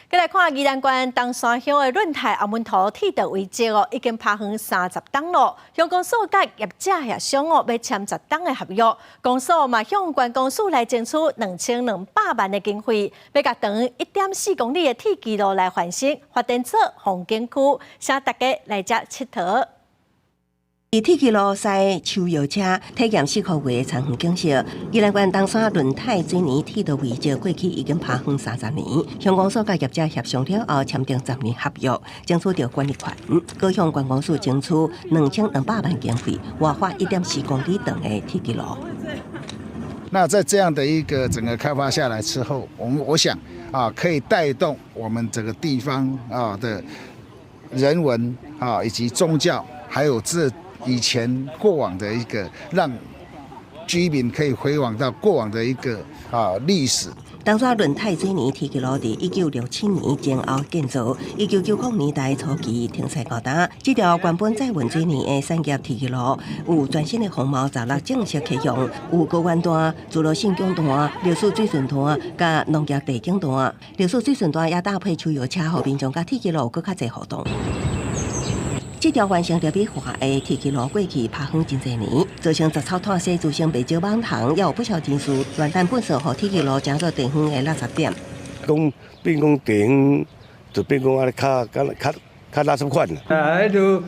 再来看宜兰县东山乡的润泰阿门头铁道遗迹哦，已经拍远30档了。乡公所甲业者协商哦，要签10档的合约。公所嘛向县公所来争取2200万的经费，要甲长1.4公里的铁基路来翻新，发展做风景区，请大家来遮佚佗。伫铁基路西秋游车体验4个月的长远景色，宜兰县东山润泰水泥铁道遗迹过去已经拍远30年，乡公所甲业者协商了后签订10年合约，争取到管理权，各向县公所争取2200万经费，挖发1.4公里长的铁基路。那在这样的一个整个开发下来之后，我想可以带动我们整个地方的人文以及宗教，还有以前过往的一个让居民可以回往到过往的一个历史。东山润泰水泥铁基路伫1967年前后建造，1990年代初期停驶高达。这条原本载运水泥的产业铁基路，有全新的红毛栅栏正式启用，有高原段、自路性江段、历史水顺段、甲农业地景段。历史水顺段也搭配出游车，互民众甲铁基路更较侪互动。这条完成特别化的铁基路过去拍远真侪年，造成杂草断西，造成不少网虫，也有不少人士乱弹本色，互铁基路成做地方的垃圾点。变讲地方，就变讲较垃圾款啦。迄就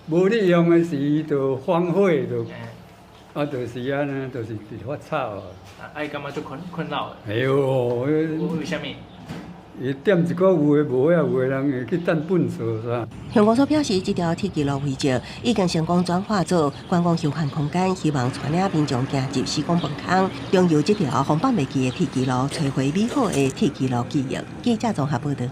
无利用的时就荒废就是安尼，就是发臭。哎，感觉就困扰。哎呦，为什么？伊点一个有诶无啊，有诶人会去等粪扫啥。乡公所表示，这条铁基路遗迹已经成功转化做观光休闲空间，希望带领民众行入时光饭坑，拥有这条风放袂记的铁基路，找回美好的铁基路记忆。记者综合报道。